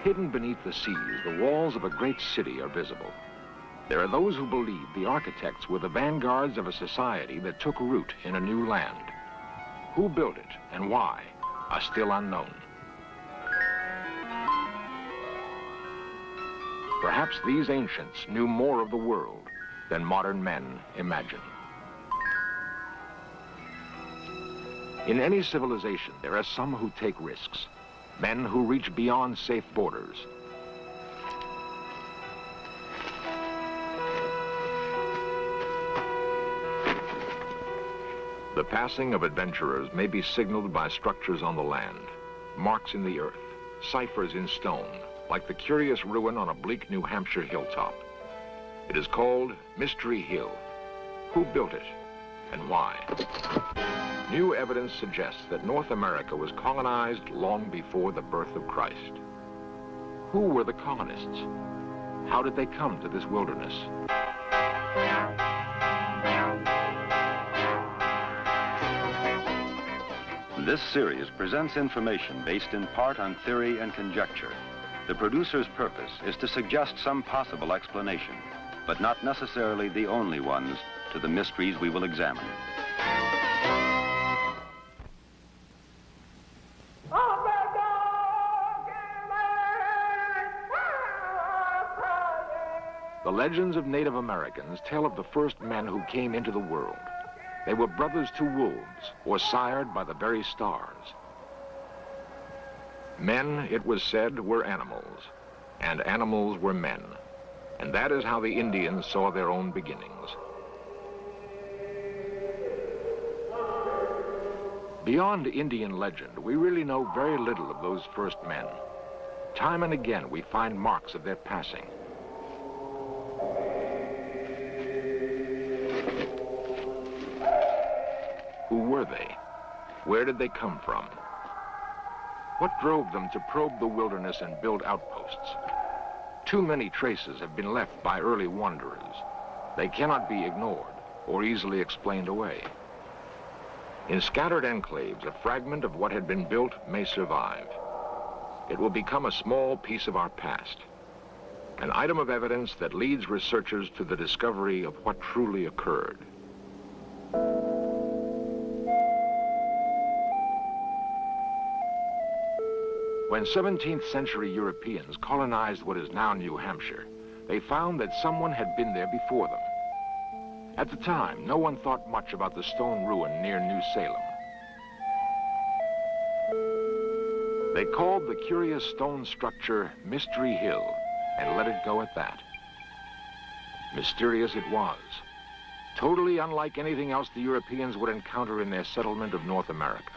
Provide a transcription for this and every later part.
Hidden beneath the seas, the walls of a great city are visible. There are those who believe the architects were the vanguards of a society that took root in a new land. Who built it and why are still unknown. Perhaps these ancients knew more of the world than modern men imagine. In any civilization, there are some who take risks, men who reach beyond safe borders. The passing of adventurers may be signaled by structures on the land, marks in the earth, ciphers in stone, like the curious ruin on a bleak New Hampshire hilltop. It is called Mystery Hill. Who built it and why? New evidence suggests that North America was colonized long before the birth of Christ. Who were the colonists? How did they come to this wilderness? This series presents information based in part on theory and conjecture. The producer's purpose is to suggest some possible explanation, but not necessarily the only ones to the mysteries we will examine. The legends of Native Americans tell of the first men who came into the world. They were brothers to wolves, or sired by the very stars. Men, it was said, were animals, and animals were men. And that is how the Indians saw their own beginnings. Beyond Indian legend, we really know very little of those first men. Time and again, we find marks of their passing. Who were they? Where did they come from? What drove them to probe the wilderness and build outposts? Too many traces have been left by early wanderers. They cannot be ignored or easily explained away. In scattered enclaves, a fragment of what had been built may survive. It will become a small piece of our past, an item of evidence that leads researchers to the discovery of what truly occurred. When 17th century Europeans colonized what is now New Hampshire, they found that someone had been there before them. At the time, no one thought much about the stone ruin near New Salem. They called the curious stone structure Mystery Hill and let it go at that. Mysterious it was, totally unlike anything else the Europeans would encounter in their settlement of North America.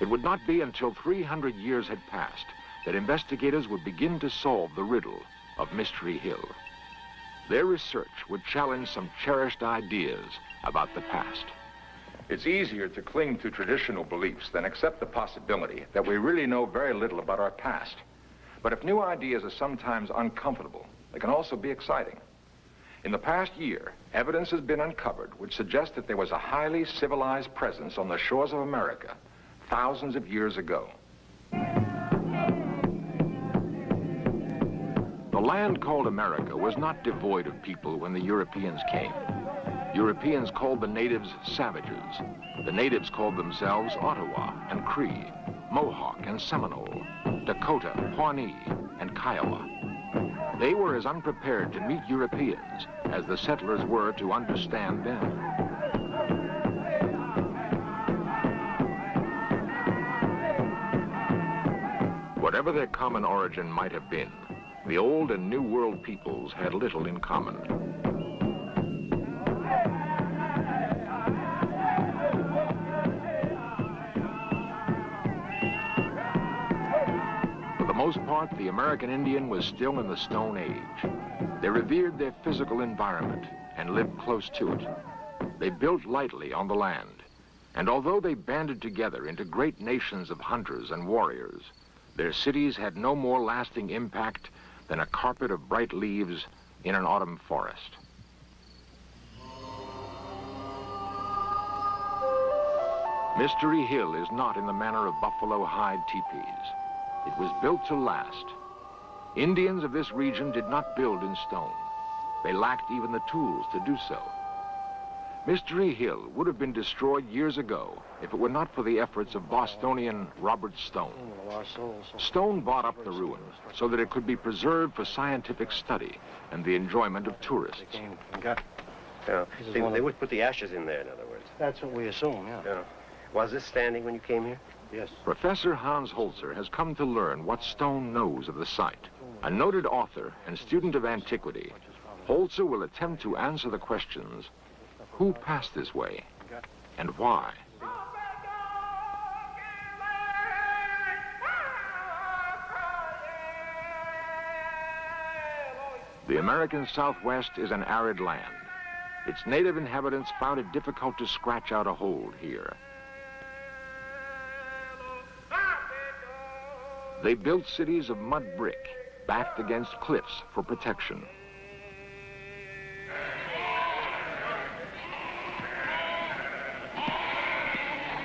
It would not be until 300 years had passed that investigators would begin to solve the riddle of Mystery Hill. Their research would challenge some cherished ideas about the past. It's easier to cling to traditional beliefs than accept the possibility that we really know very little about our past. But if new ideas are sometimes uncomfortable, they can also be exciting. In the past year, evidence has been uncovered which suggests that there was a highly civilized presence on the shores of America thousands of years ago. The land called America was not devoid of people when the Europeans came. Europeans called the natives savages. The natives called themselves Ottawa and Cree, Mohawk and Seminole, Dakota, Pawnee, and Kiowa. They were as unprepared to meet Europeans as the settlers were to understand them. Whatever their common origin might have been, the Old and New World peoples had little in common. For the most part, the American Indian was still in the Stone Age. They revered their physical environment and lived close to it. They built lightly on the land, and although they banded together into great nations of hunters and warriors, their cities had no more lasting impact than a carpet of bright leaves in an autumn forest. Mystery Hill is not in the manner of buffalo hide teepees. It was built to last, Indians of this region did not build in stone. They lacked even the tools to do so. Mystery Hill would have been destroyed years ago if it were not for the efforts of Bostonian Robert Stone. Stone bought up the ruin so that it could be preserved for scientific study and the enjoyment of tourists. Yeah. They would put the ashes in there, in other words. That's what we assume, yeah. Yeah. Was this standing when you came here? Yes. Professor Hans Holzer has come to learn what Stone knows of the site. A noted author and student of antiquity, Holzer will attempt to answer the questions: who passed this way and why? The American Southwest is an arid land. Its native inhabitants found it difficult to scratch out a hold here. They built cities of mud brick, backed against cliffs for protection.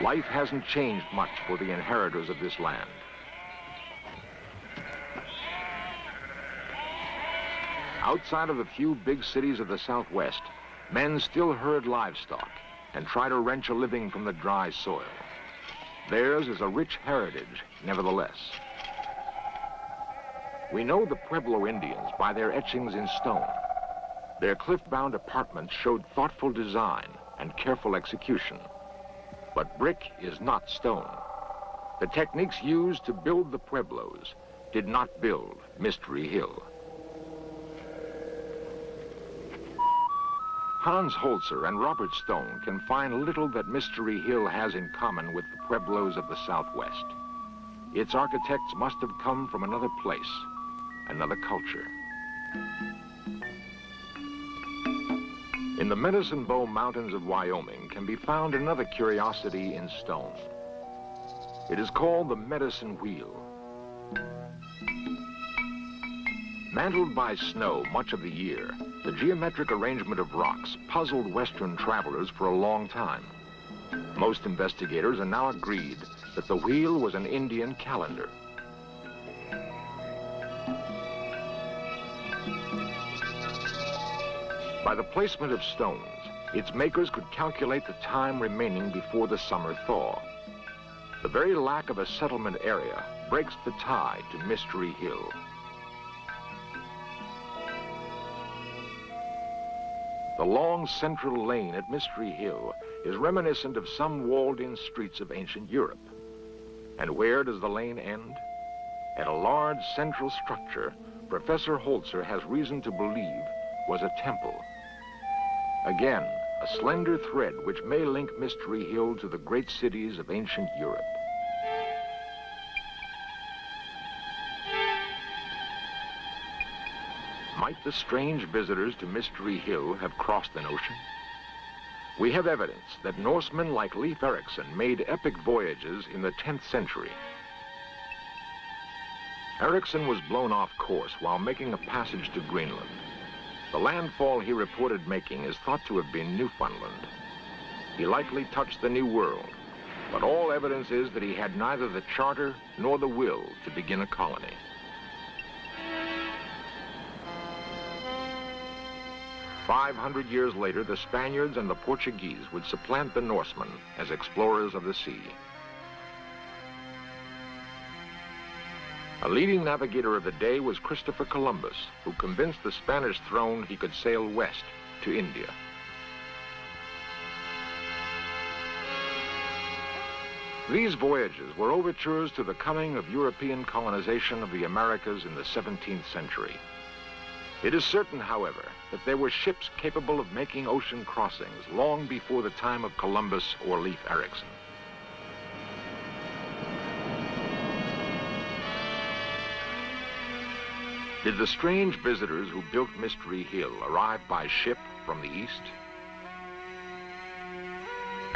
Life hasn't changed much for the inheritors of this land. Outside of the few big cities of the Southwest, men still herd livestock and try to wrench a living from the dry soil. Theirs is a rich heritage, nevertheless. We know the Pueblo Indians by their etchings in stone. Their cliff-bound apartments showed thoughtful design and careful execution. But brick is not stone. The techniques used to build the Pueblos did not build Mystery Hill. Hans Holzer and Robert Stone can find little that Mystery Hill has in common with the Pueblos of the Southwest. Its architects must have come from another place, another culture. In the Medicine Bow Mountains of Wyoming can be found another curiosity in stone. It is called the Medicine Wheel. Mantled by snow much of the year, the geometric arrangement of rocks puzzled Western travelers for a long time. Most investigators are now agreed that the wheel was an Indian calendar. By the placement of stones, its makers could calculate the time remaining before the summer thaw. The very lack of a settlement area breaks the tie to Mystery Hill. The long central lane at Mystery Hill is reminiscent of some walled-in streets of ancient Europe. And where does the lane end? At a large central structure Professor Holzer has reason to believe was a temple. Again, a slender thread which may link Mystery Hill to the great cities of ancient Europe. Might the strange visitors to Mystery Hill have crossed an ocean? We have evidence that Norsemen like Leif Erikson made epic voyages in the 10th century. Erikson was blown off course while making a passage to Greenland. The landfall he reported making is thought to have been Newfoundland. He likely touched the New World, but all evidence is that he had neither the charter nor the will to begin a colony. "500 years later, the Spaniards and the Portuguese would supplant the Norsemen as explorers of the sea. A leading navigator of the day was Christopher Columbus, who convinced the Spanish throne he could sail west to India. These voyages were overtures to the coming of European colonization of the Americas in the 17th century. It is certain, however, that there were ships capable of making ocean crossings long before the time of Columbus or Leif Erikson. Did the strange visitors who built Mystery Hill arrive by ship from the east?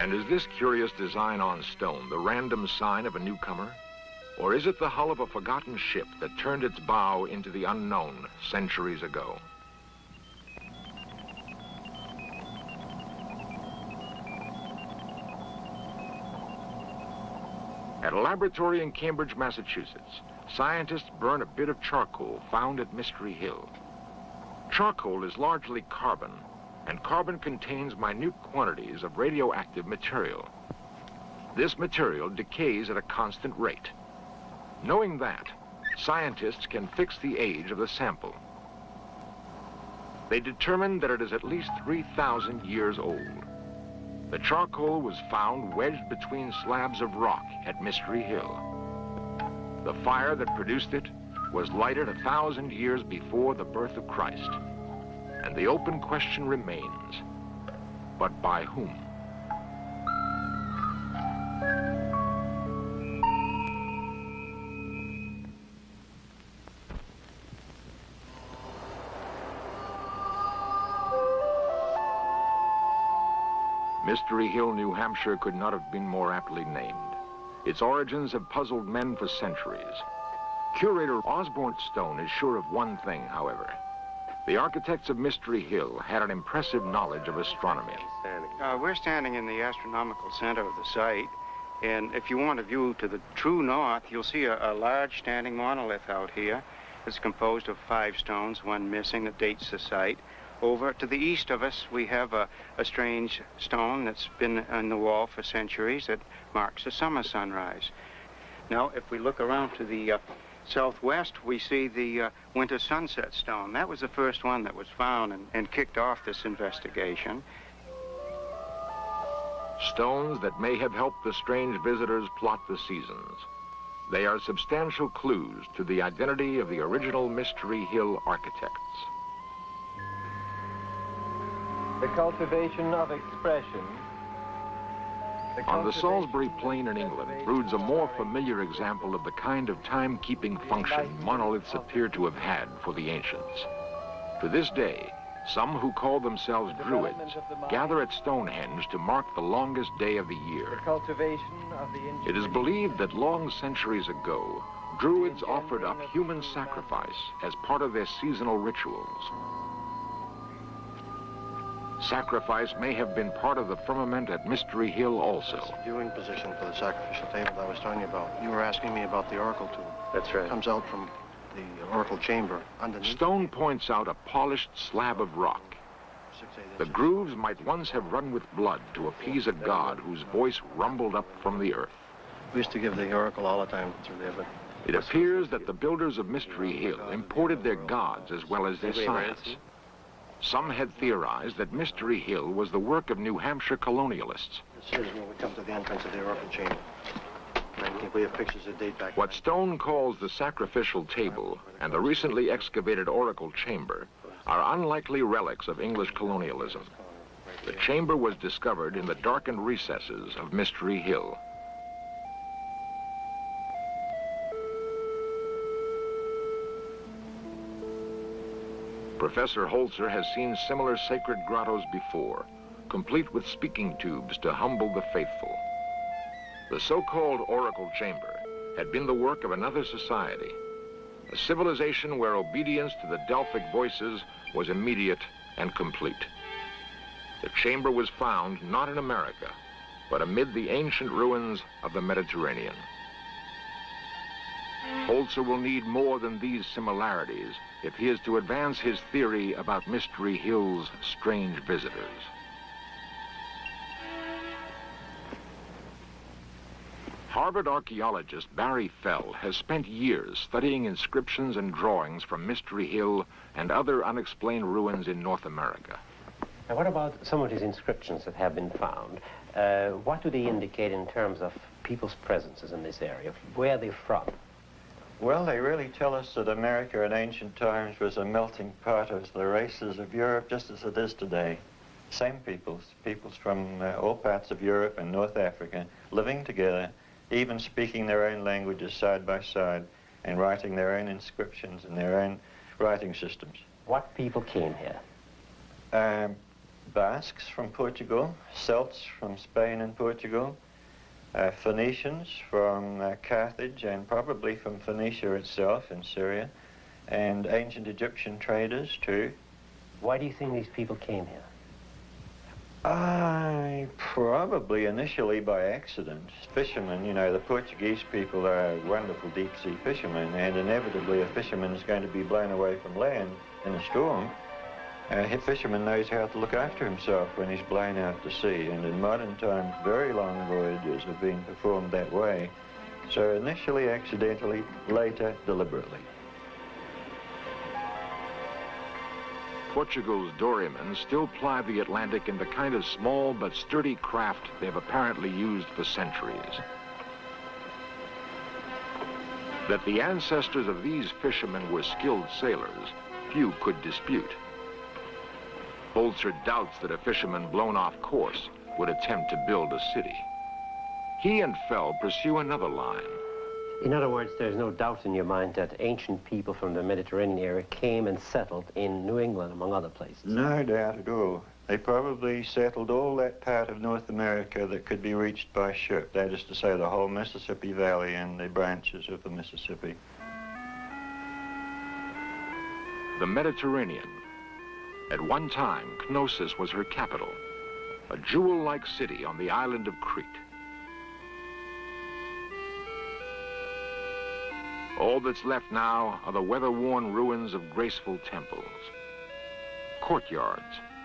And is this curious design on stone the random sign of a newcomer? Or is it the hull of a forgotten ship that turned its bow into the unknown centuries ago? At a laboratory in Cambridge, Massachusetts, scientists burn a bit of charcoal found at Mystery Hill. Charcoal is largely carbon, and carbon contains minute quantities of radioactive material. This material decays at a constant rate. Knowing that, scientists can fix the age of the sample. They determined that it is at least 3,000 years old. The charcoal was found wedged between slabs of rock at Mystery Hill. The fire that produced it was lighted 1,000 years before the birth of Christ. And the open question remains, but by whom? Mystery Hill, New Hampshire could not have been more aptly named. Its origins have puzzled men for centuries. Curator Osborne Stone is sure of one thing, however. The architects of Mystery Hill had an impressive knowledge of astronomy. We're standing in the astronomical center of the site, and if you want a view to the true north, you'll see a large standing monolith out here. It's composed of 5 stones, one missing that dates the site. Over to the east of us, we have a strange stone that's been on the wall for centuries that marks the summer sunrise. Now, if we look around to the southwest, we see the winter sunset stone. That was the first one that was found and kicked off this investigation. Stones that may have helped the strange visitors plot the seasons. They are substantial clues to the identity of the original Mystery Hill architects. The cultivation of expression. On the Salisbury Plain in England broods a more familiar example of the kind of time-keeping function monoliths appear to have had for the ancients. To this day, some who call themselves Druids gather at Stonehenge to mark the longest day of the year. It is believed that long centuries ago, Druids offered up human sacrifice as part of their seasonal rituals. Sacrifice may have been part of the firmament at Mystery Hill also. Viewing position for the sacrificial table that I was telling you about. You were asking me about the oracle tomb. That's right. It comes out from the oracle chamber underneath. Stone points out a polished slab of rock. The grooves might once have run with blood to appease a god whose voice rumbled up from the earth. We used to give the oracle all the time through there, but... It appears that the builders of Mystery Hill imported their gods as well as their science. Some had theorized that Mystery Hill was the work of New Hampshire colonialists. This is when we come to the entrance of the oracle chamber. And I think we have pictures that date back... What Stone calls the sacrificial table and the recently excavated oracle chamber are unlikely relics of English colonialism. The chamber was discovered in the darkened recesses of Mystery Hill. Professor Holzer has seen similar sacred grottos before, complete with speaking tubes to humble the faithful. The so-called oracle chamber had been the work of another society, a civilization where obedience to the Delphic voices was immediate and complete. The chamber was found not in America, but amid the ancient ruins of the Mediterranean. Holzer will need more than these similarities if he is to advance his theory about Mystery Hill's strange visitors. Harvard archaeologist Barry Fell has spent years studying inscriptions and drawings from Mystery Hill and other unexplained ruins in North America. Now, what about some of these inscriptions that have been found? What do they indicate in terms of people's presences in this area? Where are they from? Well, they really tell us that America in ancient times was a melting pot of the races of Europe, just as it is today. Same peoples from all parts of Europe and North Africa, living together, even speaking their own languages side by side, and writing their own inscriptions and their own writing systems. What people came here? Basques from Portugal, Celts from Spain and Portugal, Phoenicians from Carthage and probably from Phoenicia itself in Syria, and ancient Egyptian traders too. Why do you think these people came here? Probably initially by accident. Fishermen, you know, the Portuguese people are wonderful deep-sea fishermen, and inevitably a fisherman is going to be blown away from land in a storm. A fisherman knows how to look after himself when he's blown out to sea, and in modern times, very long voyages have been performed that way. So initially accidentally, later deliberately. Portugal's dorymen still ply the Atlantic in the kind of small but sturdy craft they've apparently used for centuries. That the ancestors of these fishermen were skilled sailors, few could dispute. Holzer doubts that a fisherman blown off course would attempt to build a city. He and Fell pursue another line. In other words, there's no doubt in your mind that ancient people from the Mediterranean area came and settled in New England, among other places. No doubt at all. They probably settled all that part of North America that could be reached by ship. That is to say, the whole Mississippi Valley and the branches of the Mississippi. The Mediterranean. At one time, Knossos was her capital, a jewel-like city on the island of Crete. All that's left now are the weather-worn ruins of graceful temples, courtyards,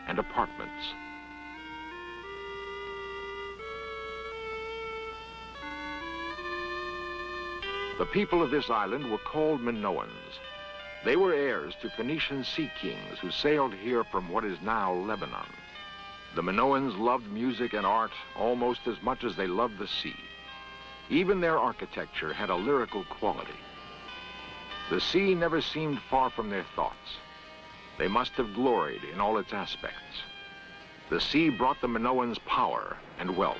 and apartments. The people of this island were called Minoans. They were heirs to Phoenician sea kings who sailed here from what is now Lebanon. The Minoans loved music and art almost as much as they loved the sea. Even their architecture had a lyrical quality. The sea never seemed far from their thoughts. They must have gloried in all its aspects. The sea brought the Minoans power and wealth.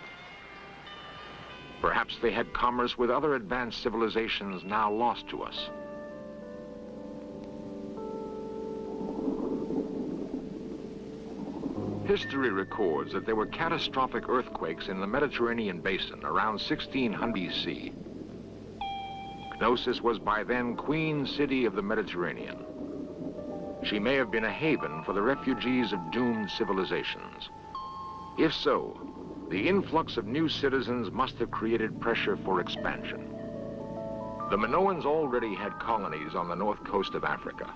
Perhaps they had commerce with other advanced civilizations now lost to us. History records that there were catastrophic earthquakes in the Mediterranean basin around 1600 BC. Knossos was by then Queen City of the Mediterranean. She may have been a haven for the refugees of doomed civilizations. If so, the influx of new citizens must have created pressure for expansion. The Minoans already had colonies on the north coast of Africa,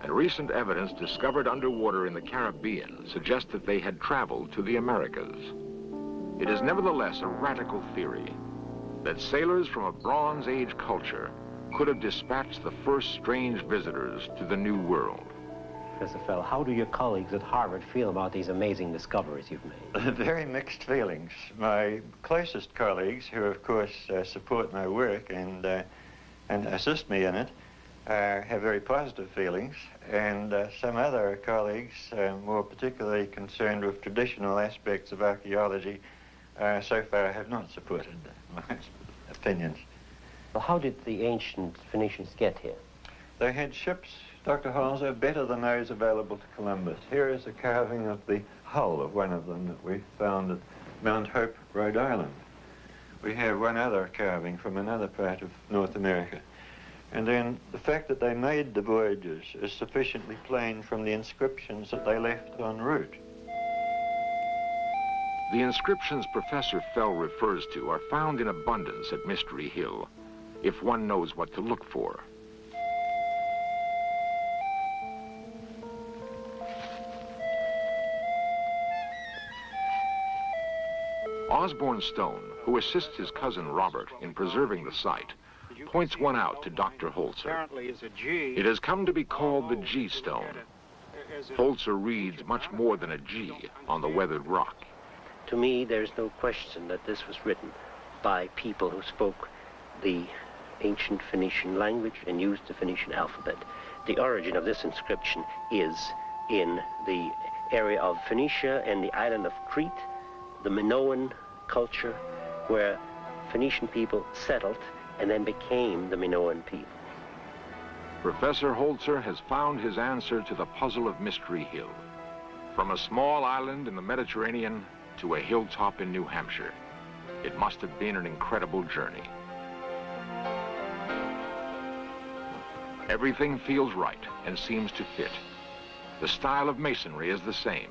and recent evidence discovered underwater in the Caribbean suggests that they had traveled to the Americas. It is nevertheless a radical theory that sailors from a Bronze Age culture could have dispatched the first strange visitors to the New World. Professor Fell, how do your colleagues at Harvard feel about these amazing discoveries you've made? Very mixed feelings. My closest colleagues, who of course support my work and assist me in it, have very positive feelings, and some other colleagues, more particularly concerned with traditional aspects of archaeology, so far have not supported my opinions. Well, how did the ancient Phoenicians get here? They had ships, Dr. Holzer, better than those available to Columbus. Here is a carving of the hull of one of them that we found at Mount Hope, Rhode Island. We have one other carving from another part of North America. And then the fact that they made the voyages is sufficiently plain from the inscriptions that they left en route. The inscriptions Professor Fell refers to are found in abundance at Mystery Hill, if one knows what to look for. Osborne Stone, who assists his cousin Robert in preserving the site, points one out to Dr. Holzer. Apparently is a G. It has come to be called the G Stone. Holzer reads much more than a G on the weathered rock. To me, there's no question that this was written by people who spoke the ancient Phoenician language and used the Phoenician alphabet. The origin of this inscription is in the area of Phoenicia and the island of Crete, the Minoan culture, where Phoenician people settled and then became the Minoan people. Professor Holzer has found his answer to the puzzle of Mystery Hill. From a small island in the Mediterranean to a hilltop in New Hampshire, it must have been an incredible journey. Everything feels right and seems to fit. The style of masonry is the same.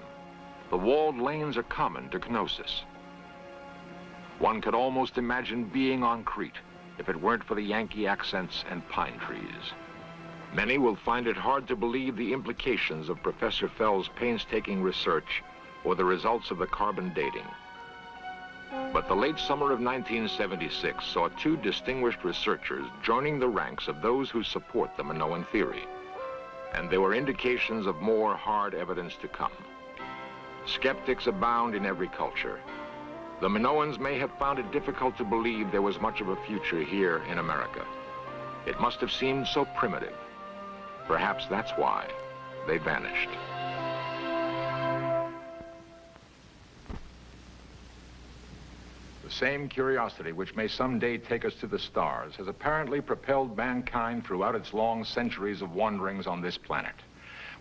The walled lanes are common to Knossos. One could almost imagine being on Crete if it weren't for the Yankee accents and pine trees. Many will find it hard to believe the implications of Professor Fell's painstaking research or the results of the carbon dating. But the late summer of 1976 saw two distinguished researchers joining the ranks of those who support the Minoan theory. And there were indications of more hard evidence to come. Skeptics abound in every culture. The Minoans may have found it difficult to believe there was much of a future here in America. It must have seemed so primitive. Perhaps that's why they vanished. The same curiosity which may someday take us to the stars has apparently propelled mankind throughout its long centuries of wanderings on this planet.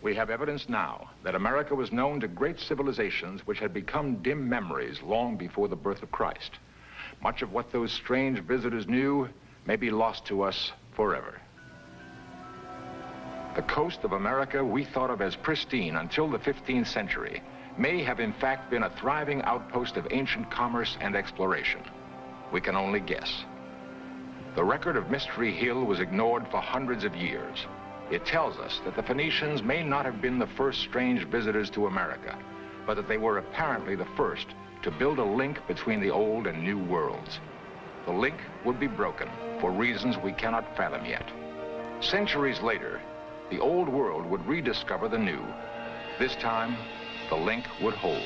We have evidence now that America was known to great civilizations which had become dim memories long before the birth of Christ. Much of what those strange visitors knew may be lost to us forever. The coast of America we thought of as pristine until the 15th century may have in fact been a thriving outpost of ancient commerce and exploration. We can only guess. The record of Mystery Hill was ignored for hundreds of years. It tells us that the Phoenicians may not have been the first strange visitors to America, but that they were apparently the first to build a link between the old and new worlds. The link would be broken for reasons we cannot fathom yet. Centuries later, the old world would rediscover the new. This time, the link would hold.